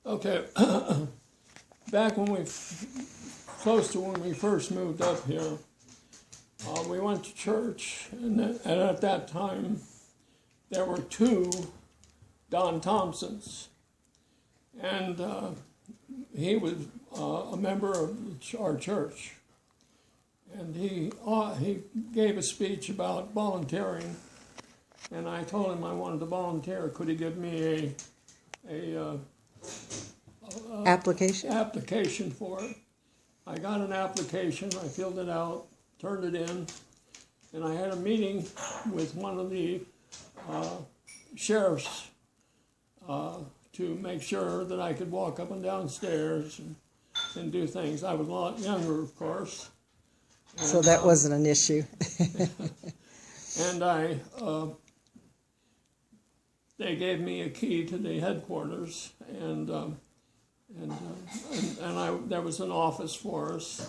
Okay, back when close to when we first moved up here, we went to church, and at that time, there were two Don Thompsons, and he was a member of our church, and he gave a speech about volunteering, and I told him I wanted to volunteer. Could he give me a application for it? I got an application, I filled it out, turned it in, and I had a meeting with one of the sheriffs to make sure that I could walk up and down stairs and do things. I was a lot younger, of course. And, so that wasn't an issue. And they gave me a key to the headquarters, and there was an office for us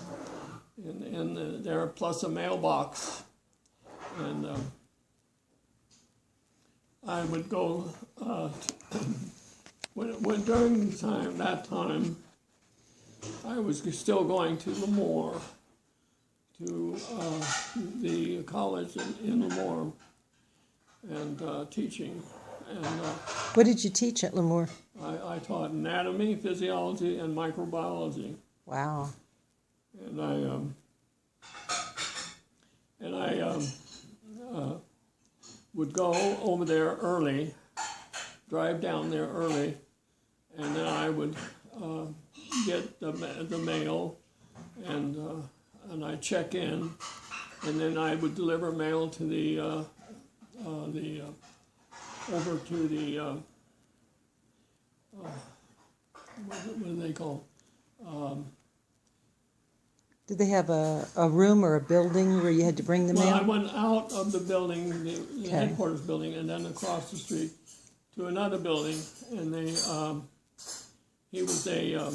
there, plus a mailbox, and I would go when during that time I was still going to Lahmann, to the college in Lahmann, and teaching. And what did you teach at Lahmann? I taught anatomy, physiology, and microbiology. Wow. And I would go over there early, drive down there early, and then I would get the mail, and I'd check in, and then I would deliver mail to the over to the what do they call? Did they have a room or a building where you had to bring the mail? I went out of the building, the headquarters building, and then across the street to another building, and he was a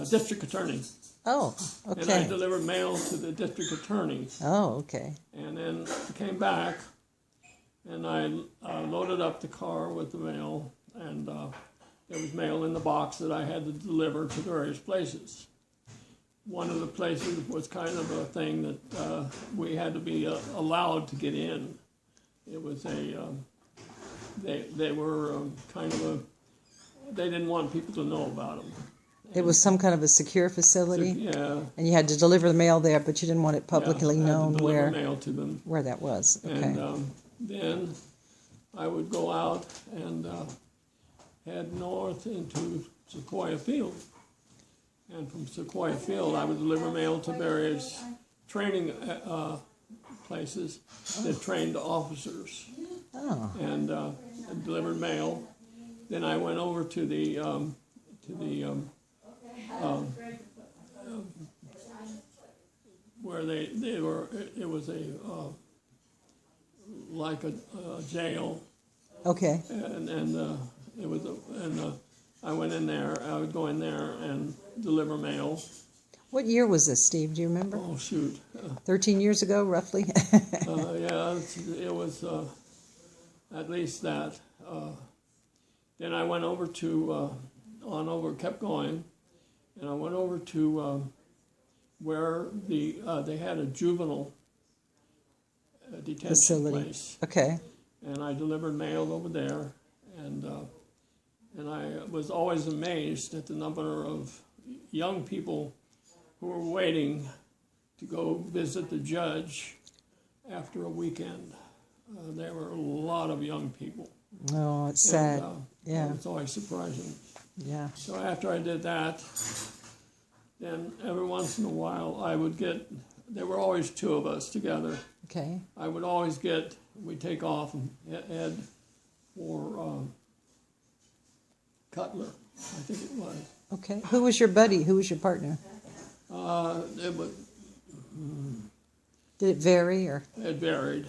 district attorney. Oh, okay. And I delivered mail to the district attorney. Oh, okay. And then I came back, and I loaded up the car with the mail, and there was mail in the box that I had to deliver to various places. One of the places was kind of a thing that we had to be allowed to get in. It was they were kind of they didn't want people to know about them. It was some kind of a secure facility? Yeah. And you had to deliver the mail there, but you didn't want it publicly known where mail to them. Where that was. Okay. And then I would go out and head north into Sequoia Field. And from Sequoia Field, I would deliver mail to various training places that trained officers. Oh. And delivered mail. Then I went over to the where they were. It was a like a jail. Okay. And it was I went in there. I would go in there and deliver mail. What year was this, Steve? Do you remember? Oh shoot. 13 years ago, roughly. Yeah, it was at least that. Then I went over to kept going, and I went over to where they had a juvenile detention facility. place. Okay. And I delivered mail over there, and I was always amazed at the number of young people who were waiting to go visit the judge after a weekend. There were a lot of young people. Oh, it's sad. Yeah. It's always surprising. Yeah. So after I did that, then every once in a while I would get, there were always two of us together. Okay. I would always we'd take off and head for Cutler, I think it was. Okay. Who was your buddy? Who was your partner? It was. Did it vary, or? It varied.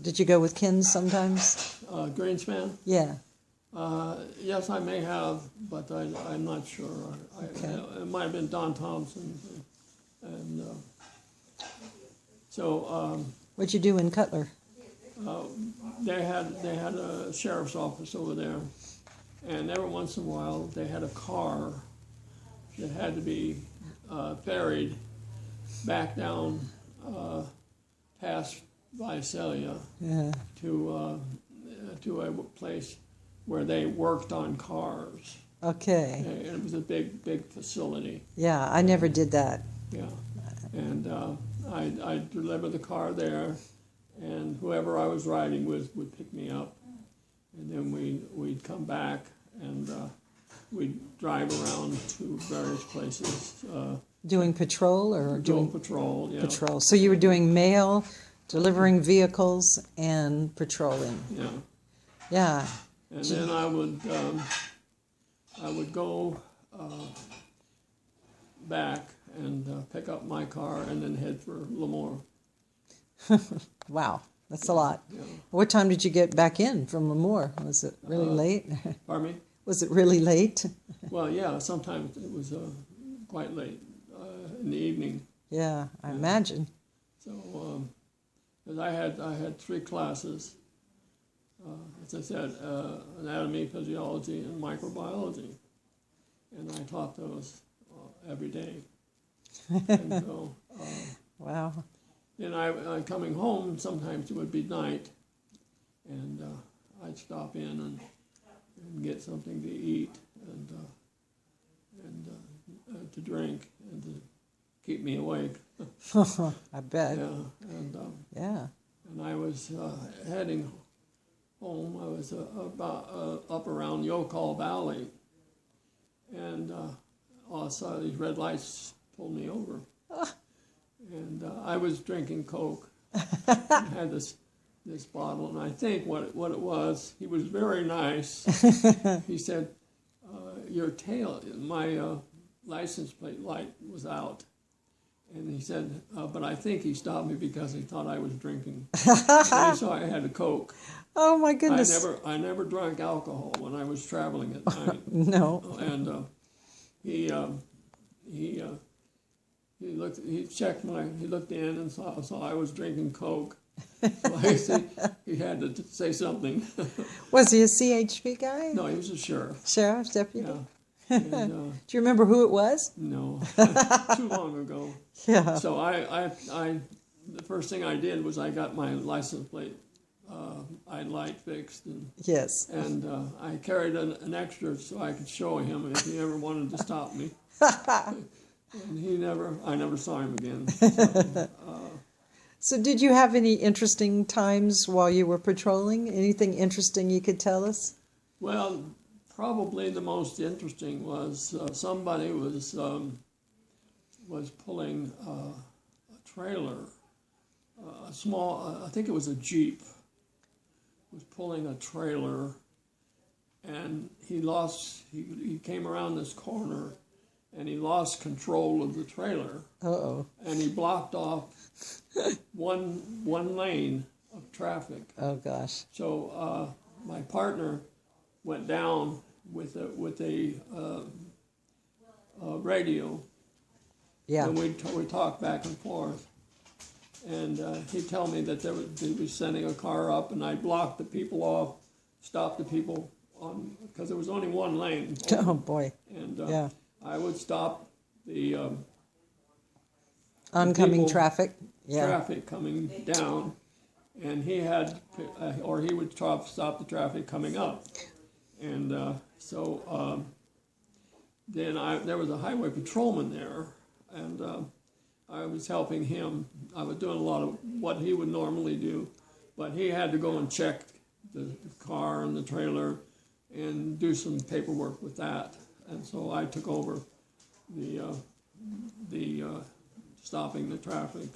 Did you go with Ken sometimes? Greenspan? Yeah. Yes, I may have, but I'm not sure. Okay. It might have been Don Thompson. And so. What'd you do in Cutler? they had a sheriff's office over there, and every once in a while they had a car that had to be ferried back down past Visalia Yeah. to a place where they worked on cars. Okay. And it was a big facility. Yeah, I never did that. Yeah, and I'd deliver the car there, and whoever I was riding with would pick me up, and then we'd come back and we'd drive around to various places. Doing patrol or Doing doing patrol, yeah. patrol? So you were doing mail, delivering vehicles, and patrolling. Yeah, Yeah. and then I would go back and pick up my car and then head for Lemoore. Wow, that's a lot. Yeah. What time did you get back in from Lemoore? Was it really late? Pardon me? Was it really late? Well, yeah, sometimes it was quite late in the evening. Yeah, I imagine. So, 'cause I had 3 classes, as I said, anatomy, physiology, and microbiology, and I taught those every day. And so, Wow. then I coming home, sometimes it would be night, and I'd stop in and get something to eat and to drink and to keep me awake. I bet. Yeah, and Yeah. and I was heading home. I was about up around Yokol Valley, and all of a sudden these red lights pulled me over, and I was drinking Coke. I had this bottle, and I think what it was, he was very nice. He said, "Your tail, my license plate light was out." And he said, but I think he stopped me because he thought I was drinking. And he saw I had a Coke. Oh my goodness. I never drank alcohol when I was traveling at night. No. And he looked in and saw I was drinking Coke. So he had to say something. Was he a CHP guy? No, he was a sheriff. Sheriff's deputy? Yeah. And, Do you remember who it was? no, too long ago. Yeah. So I the first thing I did was I got my license plate light fixed, Yes. and I carried an extra so I could show him if he ever wanted to stop me. And I never saw him again. So did you have any interesting times while you were patrolling? Anything interesting you could tell us? Well, probably the most interesting was somebody was pulling a trailer, a small, I think it was a Jeep, was pulling a trailer, and he came around this corner, and he lost control of the trailer. Uh-oh. And he blocked off one lane of traffic. Oh, gosh. So my partner went down with a radio. Yeah. And we talked back and forth. And he'd tell me that they were sending a car up, and I blocked the people off, stopped the people because there was only one lane. Oh, boy. And Yeah. I would stop the Oncoming people- traffic? Yeah. traffic coming down, and he would stop the traffic coming up. And so then there was a highway patrolman there, and I was helping him. I was doing a lot of what he would normally do, but he had to go and check the car and the trailer and do some paperwork with that. And so I took over the stopping the traffic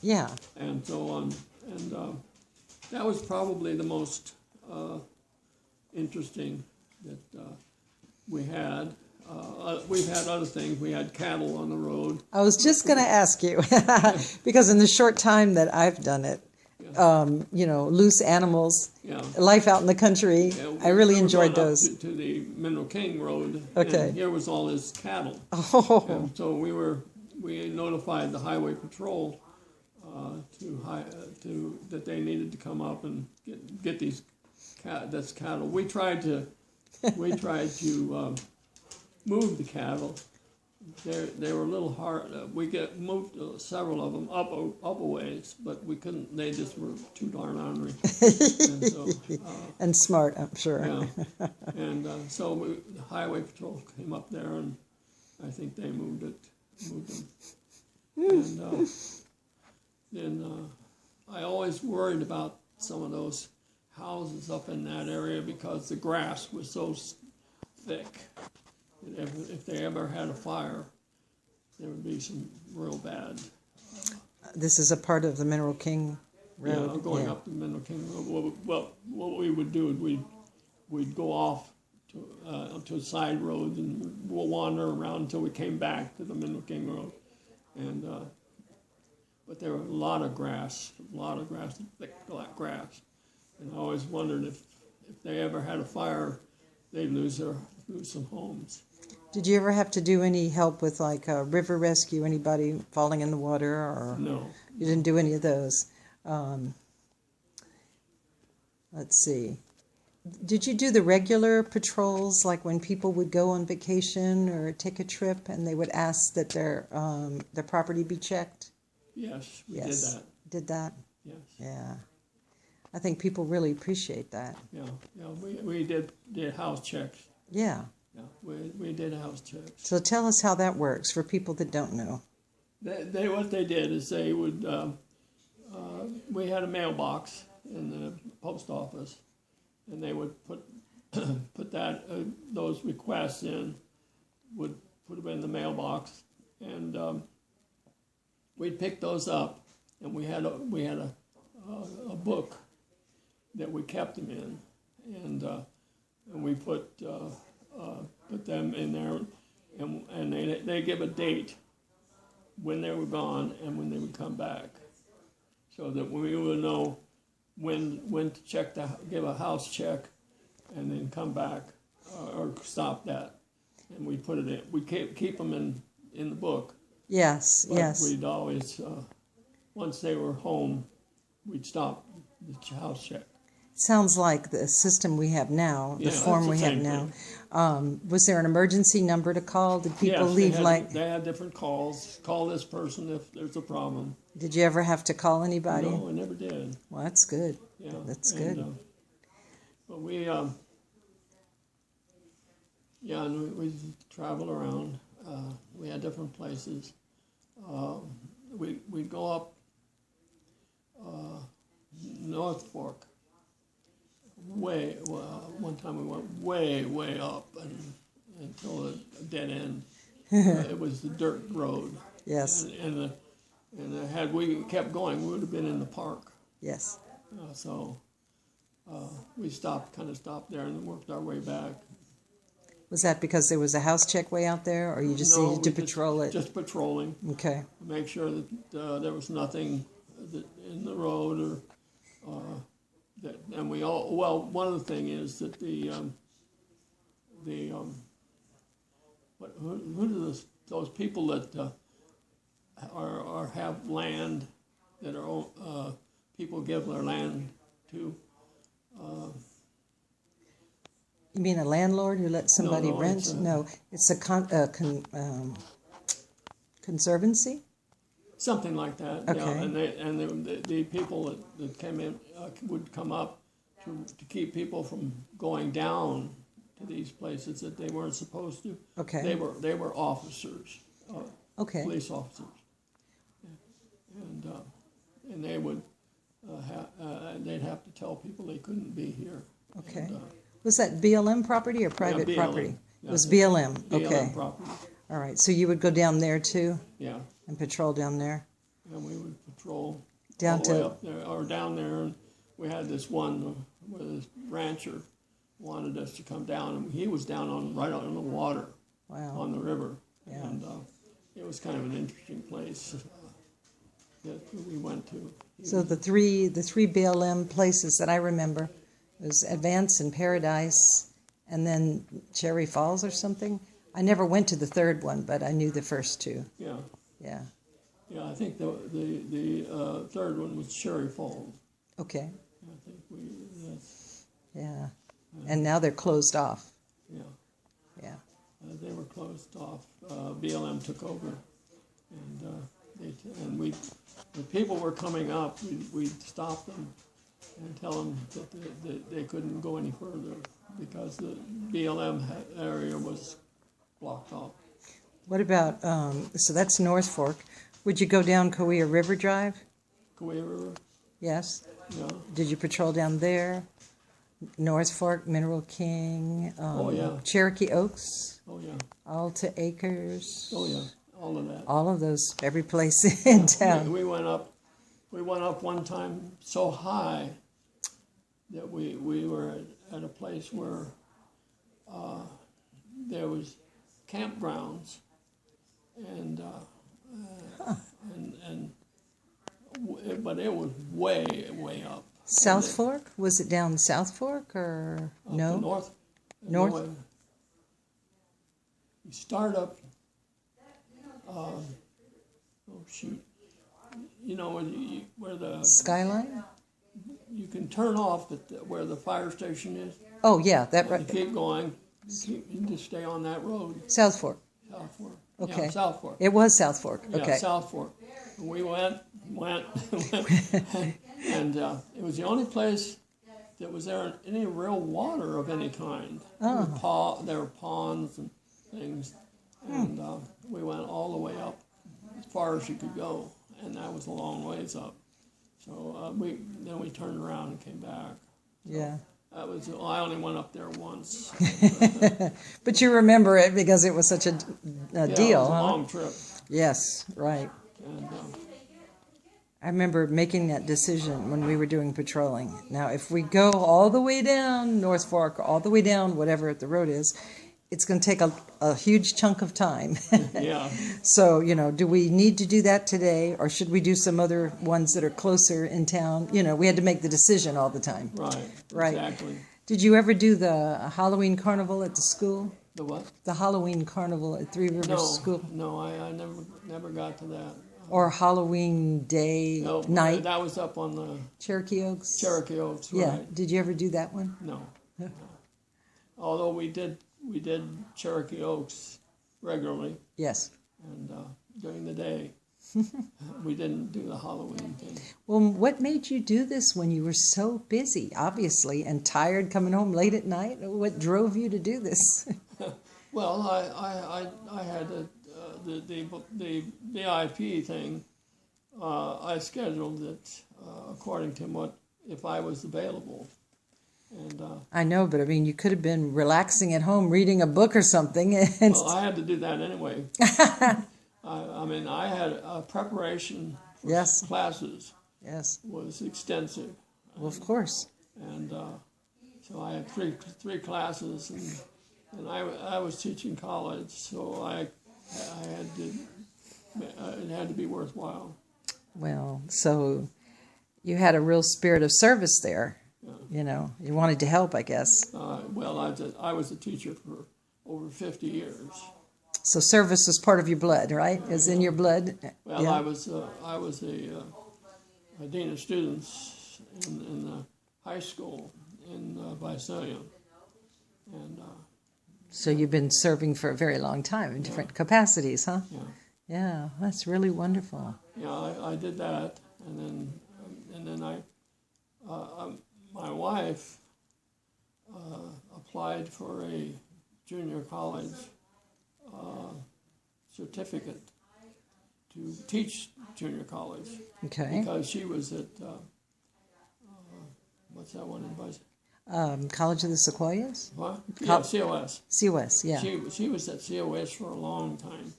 Yeah. and so on. And that was probably the most interesting that we had. We've had other things. We had cattle on the road. I was just going to ask you, because in the short time that I've done it, loose animals, Yeah. life out in the country, Yeah, I really we were enjoyed going up those. to the Mineral King Road. Okay. And here was all this cattle. Oh, And so we notified the highway patrol that they needed to come up and get these cattle. We tried to move the cattle. They were a little hard. We moved several of them up a ways, but we couldn't. They just were too darn ornery. And so, and smart, I'm sure. yeah. And so the highway patrol came up there, and I think they moved them. And then I always worried about some of those houses up in that area because the grass was so thick. If they ever had a fire, there would be some real bad. This is a part of the Mineral King Road. Yeah, going up the Mineral King Road. Well, what we would do is we'd go off to a side road and we'll wander around until we came back to the Mineral King Road. And but there were a lot of grass, thick black grass. And I always wondered if they ever had a fire, they'd lose some homes. Did you ever have to do any help with like a river rescue, anybody falling in the water? Or No. You didn't do any of those. Let's see. Did you do the regular patrols, like when people would go on vacation or take a trip and they would ask that their property be checked? Yes, we Yes. did that. Did that? Yes. Yeah. I think people really appreciate that. Yeah. We did house checks. Yeah. Yeah, we did house checks. So tell us how that works for people that don't know. They what they did is they would. We had a mailbox in the post office, and they would put those requests in, would put them in the mailbox, and we'd pick those up, and we had a book that we kept them in, and we put them in there, and they give a date when they were gone and when they would come back, so that we would know when to give a house check, and then come back or stop that, and we put it in. We keep them in the book. Yes, But yes. we'd always once they were home, we'd stop the house check. Sounds like the system we have now, the Yeah, form that's we the have same now. Was there an emergency number to call? Did people Yes, leave they had different calls. Call this person if there's a problem. Did you ever have to call anybody? No, I never did. Well, that's good. Yeah, That's good. But we, we travel around. We had different places. We'd go up North Fork. One time we went way up until a dead end. It was the dirt road. Yes. And had we kept going, we would have been in the park. Yes. So we stopped there and then worked our way back. Was that because there was a house check way out there, or you just needed to patrol it? Just patrolling. Okay. Make sure that there was nothing in the road or that. And we all one of the things is that who do those people that are have land that are people give their land to. You mean a landlord who lets somebody No, rent? No, it's a conservancy. Something like that. Okay. Yeah. And the people that came in would come up to keep people from going down to these places that they weren't supposed to. Okay. They were officers. Okay. Police officers. And they would they'd have to tell people they couldn't be here. Okay. And, Was that BLM property or private BLM. property? Yeah, It was BLM. BLM Okay. property. All right. So you would go down there too Yeah. and patrol down there? And we would patrol Down all the way to- up there or down there. And we had this one where this rancher wanted us to come down, and he was down right on the water, Wow. on the river. Yeah. And it was kind of an interesting place that we went to. So the three BLM places that I remember was Advance and Paradise, and then Cherry Falls or something. I never went to the third one, but I knew the first two. Yeah. Yeah. Yeah, I think the third one was Cherry Falls. Okay. I think that's, Yeah. And now they're closed off. yeah. Yeah. They were closed off. BLM took over, and when people were coming up, we'd stop them and tell them that they couldn't go any further because the BLM area was blocked off. What about, so that's North Fork. Would you go down Kauai River Drive? Kauai River, Yes. yeah. Did you patrol down there? North Fork, Mineral King, Oh, yeah. Cherokee Oaks, Oh yeah. Alta Acres. Oh yeah. All of that. All of those, every place in town. We went up. We went up one time so high that we were at a place where there was campgrounds but it was way up. South Fork? Was it down South Fork or Up no? to north. North? You start up. Oh shoot! You know where the Skyline? you can turn off where the fire station is. Oh yeah, that You right. keep going. You just stay on that road. South Fork. South Fork. Okay. Yeah, South Fork. It was South Fork. Yeah, Okay. South Fork. We went, and it was the only place that was there any real water of any kind. Oh. There were ponds and things, and we went all the way up as far as you could go, and that was a long ways up. So then we turned around and came back. Yeah. I only went up there once. But you remember it because it was such a Yeah, deal, it was a huh? long trip. Yes, right. And, I remember making that decision when we were doing patrolling. Now, if we go all the way down North Fork, all the way down whatever the road is, it's going to take a huge chunk of time. yeah. So, do we need to do that today, or should we do some other ones that are closer in town? We had to make the decision all the time. Right. Right. Exactly. Did you ever do the Halloween carnival at the school? The what? The Halloween carnival at Three Rivers School? No, I never got to that. Or Halloween day, No, night? that was up on the Cherokee Oaks? Cherokee Oaks, Yeah. right? Did you ever do that one? No. Although we did Cherokee Oaks regularly, Yes. and during the day, we didn't do the Halloween thing. Well, what made you do this when you were so busy, obviously, and tired coming home late at night? What drove you to do this? Well, I had the VIP thing. I scheduled it according to if I was available, and I know, but I mean, you could have been relaxing at home, reading a book or something. And well, I had to do that anyway. I mean, I had a preparation for Yes. classes Yes. was extensive, Well, of course. and so I had three classes, and I was teaching college, so I had to it had to be worthwhile. Well, so you had a real spirit of service there. Yeah. You wanted to help, I guess. Well, I was a teacher for over 50 years. So service was part of your blood, right? It was in your blood. Well, Yeah. I was a dean of students in the high school in Visalia, and So you've been serving for a very long time in different capacities, huh? yeah, Yeah, that's really wonderful. yeah, I did that, and then my wife applied for a junior college certificate to teach junior college Okay. because she was at what's that one in Vice? College of the Sequoias? What? Yeah, COS. COS, yeah. She was at COS for a long time,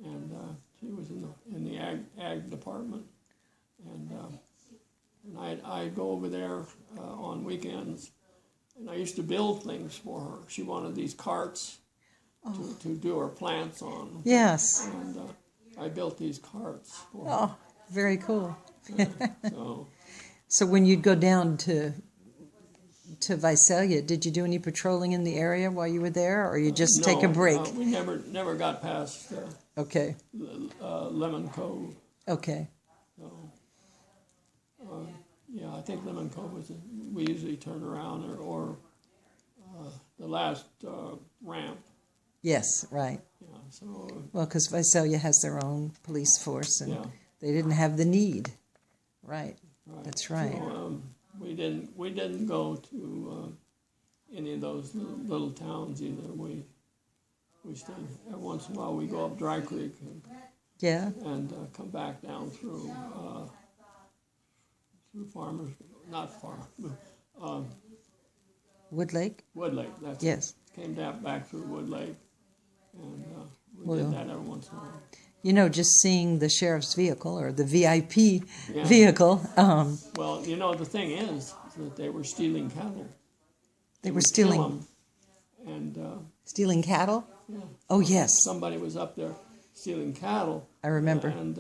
and she was in the ag department, and I'd go over there on weekends, and I used to build things for her. She wanted these carts to do her plants on. Yes. And I built these carts for her. Oh, very cool. So So when you'd go down to Visalia, did you do any patrolling in the area while you were there, or you just take a break? we never got past Okay. Lemon Cove. Okay. So, yeah, I think Lemon Cove we usually turn around or the last ramp. Yes, right. Yeah, so Well, because Visalia has their own police force, and yeah, they didn't have the need. Right. right. That's right. So we didn't go to any of those little towns either. We stayed every once in a while. We go up Dry Creek Yeah. and come back down through Farmers, not Farm, Wood Lake? Wood Lake. That's Yes. it. Came down back through Wood Lake, and we Well, did that every once in a while. You know, just seeing the sheriff's vehicle or the VIP Yeah. vehicle, Well, you know, the thing is that they were stealing cattle. they were would kill stealing 'em, and stealing cattle. yeah, Oh yes, somebody was up there stealing cattle. I remember. And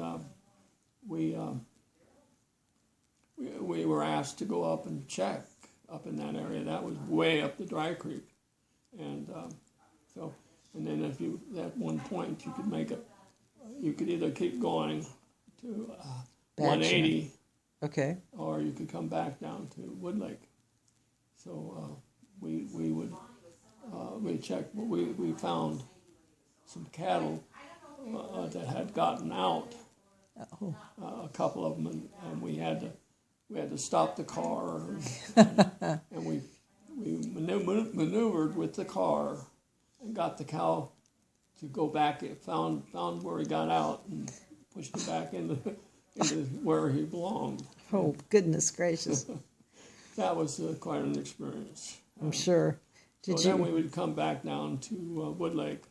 we were asked to go up and check up in that area. That was way up the Dry Creek, and and then if you at one point you could make it, you could either keep going to 180, Okay. or you could come back down to Wood Lake. So we would we checked. We found some cattle that had gotten out. Oh. A couple of them, and we had to stop the car, and we maneuvered with the car and got the cow to go back. It found where he got out and pushed him back into where he belonged. Oh goodness gracious! That was quite an experience. I'm sure. Did So you? then we would come back down to Wood Lake,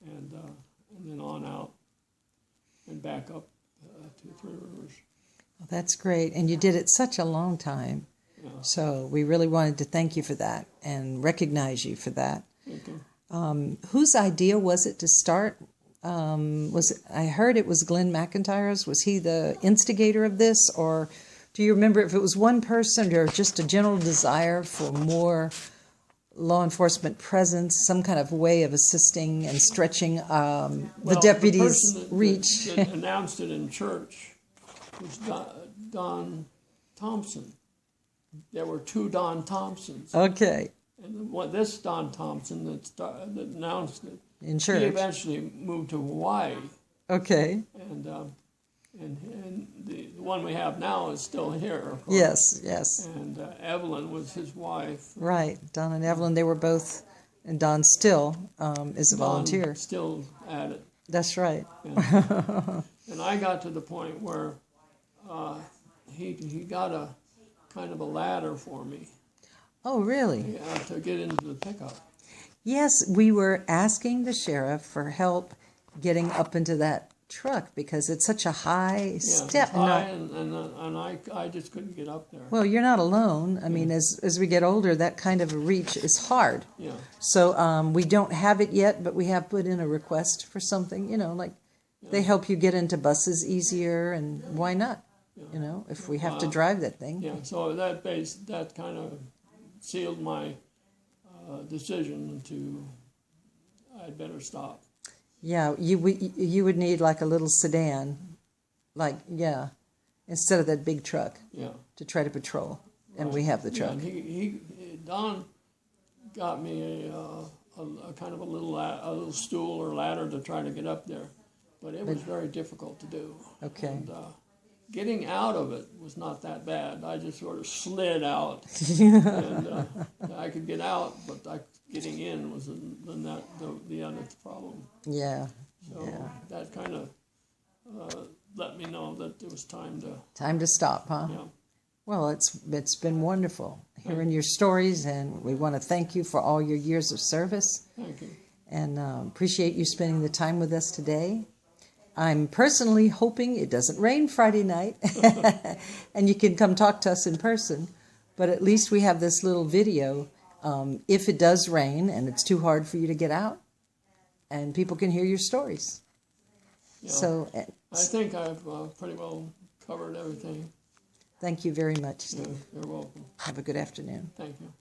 and then on out and back up to Three Rivers. Well, that's great, and you did it such a long time. Yeah. So we really wanted to thank you for that and recognize you for that. Okay. Whose idea was it to start? I heard it was Glenn McIntyre's. Was he the instigator of this, or do you remember if it was one person or just a general desire for more law enforcement presence, some kind of way of assisting and stretching the deputies' the person reach? that announced it in church was Don Thompson. There were two Don Thompsons. Okay, And this Don Thompson that announced it, in church. he eventually moved to Hawaii, Okay, and the one we have now is still here. of course. yes, yes. And Evelyn was his wife. Right, Don and Evelyn, they were both, and Don still is a volunteer. Don still at it. That's right. And I got to the point where he got a kind of a ladder for me Oh, really? to get into the pickup. Yes, we were asking the sheriff for help getting up into that truck because it's such a high Yeah, step. high, and I just couldn't get up there. Well, you're not alone. I mean, as we get older, that kind of a reach is hard. Yeah. So we don't have it yet, but we have put in a request for something, like they help you get into buses easier, and why not? If we have to drive that thing. Yeah, so that kind of sealed my decision I'd better stop. Yeah, you would need like a little sedan, instead of that big truck Yeah. to try to patrol. And we have the Yeah, truck. and Don got me a kind of a little stool or ladder to try to get up there, but it was very difficult to do. Okay. And getting out of it was not that bad. I just sort of slid out, and I could get out, but getting in was the other problem. Yeah. So Yeah. that kind of let me know that it was time to. Time to stop, huh? Yeah. Well, it's been wonderful hearing your stories, and we want to thank you for all your years of service, Thank you. and appreciate you spending the time with us today. I'm personally hoping it doesn't rain Friday night, and you can come talk to us in person. But at least we have this little video. If it does rain and it's too hard for you to get out, and people can hear your stories. Yeah. So I think I've pretty well covered everything. thank you very much, Yeah, Steve. you're welcome. Have a good afternoon. Thank you.